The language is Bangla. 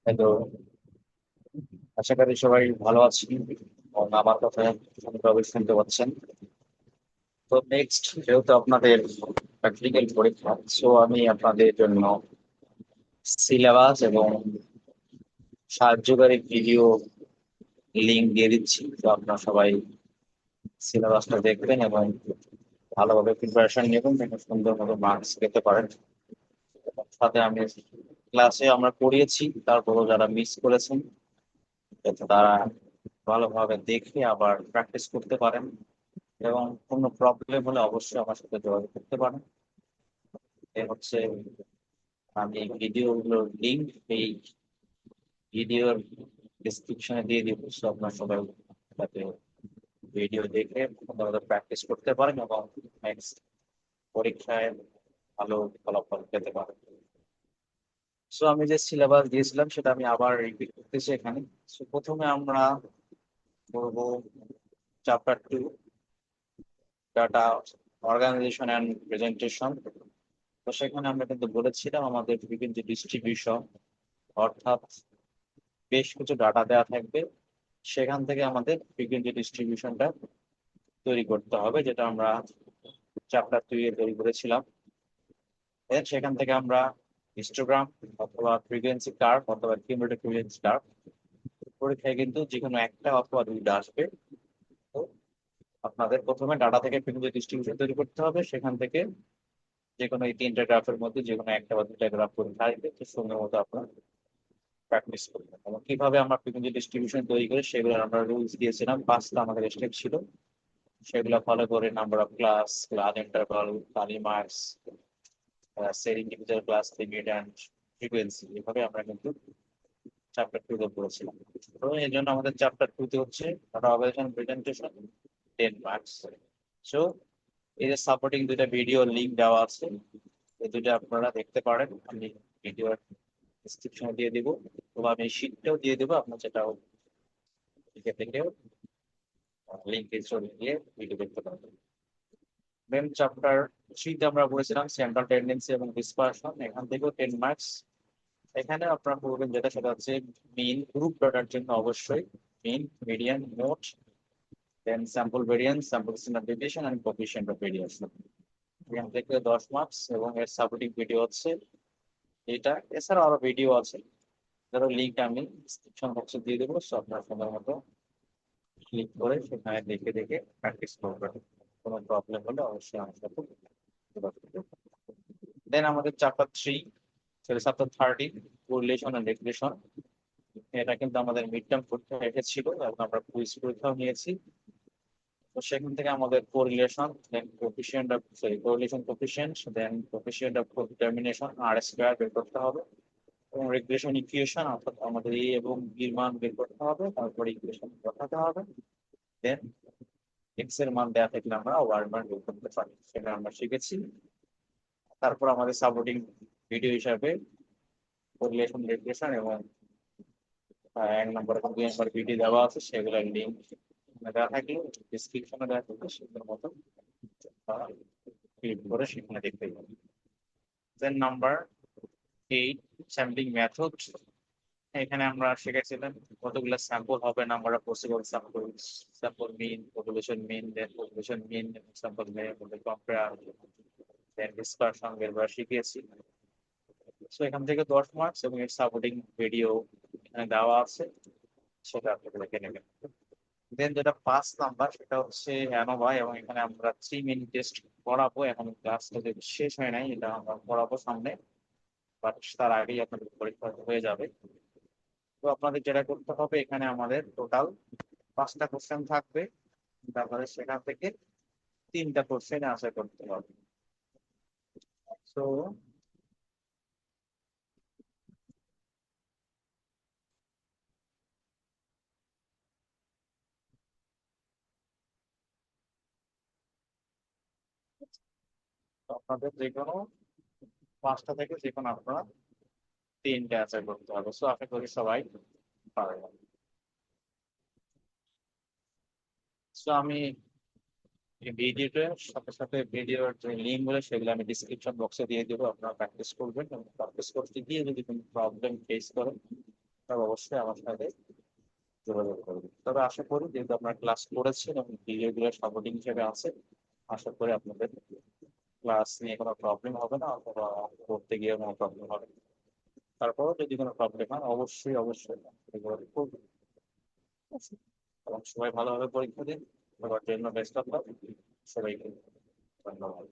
হ্যালো, আশা করি সবাই ভালো আছেন এবং আমার কথা সুন্দরভাবে শুনতে পাচ্ছেন। তো নেক্সট যেহেতু আপনাদের প্র্যাকটিক্যাল পরীক্ষা, সো আমি আপনাদের জন্য সিলেবাস এবং সাহায্যকারী ভিডিও লিংক দিয়ে দিচ্ছি। তো আপনারা সবাই সিলেবাসটা দেখবেন এবং ভালোভাবে প্রিপারেশন নেবেন যেন সুন্দরভাবে মার্কস পেতে পারেন। সাথে আমি ক্লাসে আমরা পড়িয়েছি, তারপরও যারা মিস করেছেন যাতে তারা ভালোভাবে দেখে আবার প্র্যাকটিস করতে পারেন এবং কোনো প্রবলেম হলে অবশ্যই আমার সাথে যোগাযোগ করতে পারেন। এ হচ্ছে আমি ভিডিওগুলোর লিঙ্ক এই ভিডিওর ডিসক্রিপশনে দিয়ে দিব, সো আপনার সবাই যাতে ভিডিও দেখে ভালোভাবে প্র্যাকটিস করতে পারেন এবং নেক্সট পরীক্ষায় ভালো ফলাফল পেতে পারেন। সো আমি যে সিলেবাস দিয়েছিলাম সেটা আমি আবার রিপিট করতেছি এখানে। সো প্রথমে আমরা করবো chapter 2, data organisation and presentation. তো সেখানে আমরা কিন্তু বলেছিলাম আমাদের বিভিন্ন যে ডিস্ট্রিবিউশন, অর্থাৎ বেশ কিছু ডাটা দেওয়া থাকবে, সেখান থেকে আমাদের ফ্রিকোয়েন্সি ডিস্ট্রিবিউশনটা তৈরি করতে হবে, যেটা আমরা চ্যাপ্টার 2 তৈরি করেছিলাম। সেখান থেকে আমরা হিস্টোগ্রাম অথবা ফ্রিকোয়েন্সি কার্ভ অথবা কিউমুলেটিভ ফ্রিকোয়েন্সি কার্ভ পরীক্ষায় কিন্তু যে কোনো একটা অথবা দুইটা আসবে। তো আপনাদের প্রথমে ডাটা থেকে ফ্রিকোয়েন্সি ডিস্ট্রিবিউশন তৈরি করতে হবে, সেখান থেকে যে কোনো এই তিনটা গ্রাফের মধ্যে যে কোনো একটা বা দুইটা গ্রাফ পরীক্ষা আসবে, তো সুন্দর মতো আপনার প্র্যাকটিস করবেন। এবং কিভাবে আমরা ফ্রিকোয়েন্সি ডিস্ট্রিবিউশন তৈরি করি সেগুলো আমরা রুলস দিয়েছিলাম, 5টা আমাদের স্টেপ ছিল। সেগুলো ফলো করে number of class, class interval, Kali marks, set individual class limit and frequency, এভাবে আমরা কিন্তু চ্যাপ্টার 2 পড়েছিলাম। তো এই জন্য আমাদের চ্যাপ্টার 2 হচ্ছে অর্গানাইজেশন প্রেজেন্টেশন 10 মার্কস। সো এই যে সাপোর্টিং দুইটা ভিডিও লিংক দেওয়া আছে, এই দুইটা আপনারা দেখতে পারেন। আমি ভিডিও ডিসক্রিপশনে দিয়ে দিব, অথবা আমি শিটটাও দিয়ে দেবো, আপনার যেটা লিখে থেকেও লিঙ্কে চলে গিয়ে ভিডিও দেখতে পারবেন। দেন চ্যাপ্টার 3 আমরা বলেছিলাম সেন্ট্রাল টেন্ডেন্সি এবং ডিসপারশন, এখান থেকেও 10 মার্কস। এখানে আপনারা পড়বেন যেটা, সেটা হচ্ছে মিন গ্রুপ ডটার জন্য অবশ্যই mean, median, mode, then sample variance, sample standard deviation and coefficient of variance. এখান থেকে 10 মার্কস এবং এর সাপোর্টিং ভিডিও হচ্ছে এটা। এছাড়াও আরো ভিডিও আছে, যার লিঙ্ক আমি ডিসক্রিপশন বক্সে দিয়ে দেবো, সো আপনার সময় মতো ক্লিক করে সেখানে দেখে দেখে প্র্যাকটিস করবেন। কোনো প্রবলেম হলে অবশ্যই আমার সাথে যোগাযোগ করবেন। দেন আমাদের chapter 3, chapter 13, correlation and regression. এটা কিন্তু আমাদের মিড টার্ম পরীক্ষা এসেছিল এবং আমরা কুইজ পরীক্ষাও নিয়েছি। তো সেখান থেকে আমাদের correlation, then coefficient of correlation coefficient, then coefficient of determination r square বের করতে হবে, এবং রিগ্রেশন ইকুয়েশন অর্থাৎ আমাদের এ এবং বির মান বের করতে হবে, তারপরে ইকুয়েশন বসাতে হবে। দেন এক্স এর মান দেওয়া থাকলে আমরা ওয়াই মান বের করতে পারি, সেটা আমরা শিখেছি। তারপর আমাদের সাপোর্টিং ভিডিও হিসাবে কোরিলেশন, রিগ্রেশন এবং 1 নম্বর এবং 2 নম্বর ভিডিও দেওয়া আছে, সেগুলোর লিঙ্ক দেওয়া থাকলে ডিসক্রিপশনে দেওয়া থাকলে সেগুলোর মতো ক্লিক করে সেখানে দেখতে পাবেন। Then number 8, sampling method. এখানে আমরা শিখেছিলাম কতগুলো স্যাম্পল হবে, number of possible sample, sample mean, population mean, then population mean, sample মধ্যে কম্পেয়ার, দেন ডিসপারশন বের করা শিখিয়েছি। সো এখান থেকে 10 মার্কস এবং এর সাপোর্টিং ভিডিও এখানে দেওয়া আছে, সেটা আপনারা দেখে নেবেন। দেন যেটা 5 নাম্বার, সেটা হচ্ছে অ্যানোভা, এবং এখানে আমরা 3 মিনিট টেস্ট করাবো। এখন ক্লাসটা যদি শেষ হয় নাই, এটা আমরা করাবো সামনে, বাট তার আগেই আপনাদের পরীক্ষা হয়ে যাবে। তো আপনাদের যেটা করতে হবে, এখানে আমাদের টোটাল 5টা কোশ্চেন থাকবে, তারপরে সেখান থেকে 3টা কোশ্চেন আনসার করতে হবে। তো আপনাদের যে কোনো 5টা থেকে যে কোনো আপনারা 3টে অ্যান্সার করতে হবে। সো আশা করি সবাই পারবেন। সো আমি এই ভিডিওটার সাথে সাথে ভিডিওর যে লিঙ্ক গুলো সেগুলো আমি ডিসক্রিপশন বক্সে দিয়ে দেবো, আপনারা প্র্যাকটিস করবেন এবং প্র্যাকটিস করতে গিয়ে যদি কোনো প্রবলেম ফেস করেন তবে অবশ্যই আমার সাথে যোগাযোগ করবেন। তবে আশা করি যেহেতু আপনারা ক্লাস করেছেন এবং রেগুলার সাপোর্টিং হিসেবে আছে, আশা করি আপনাদের ক্লাস নিয়ে কোনো প্রবলেম হবে না অথবা করতে গিয়ে কোনো প্রবলেম হবে না। তারপরেও যদি কোনো প্রবলেম হয় অবশ্যই অবশ্যই যোগাযোগ করবেন। ঠিক আছে? এবং সবাই ভালোভাবে পরীক্ষা দিন। সবার জন্য বেস্ট অফ লাক। সবাইকে ধন্যবাদ।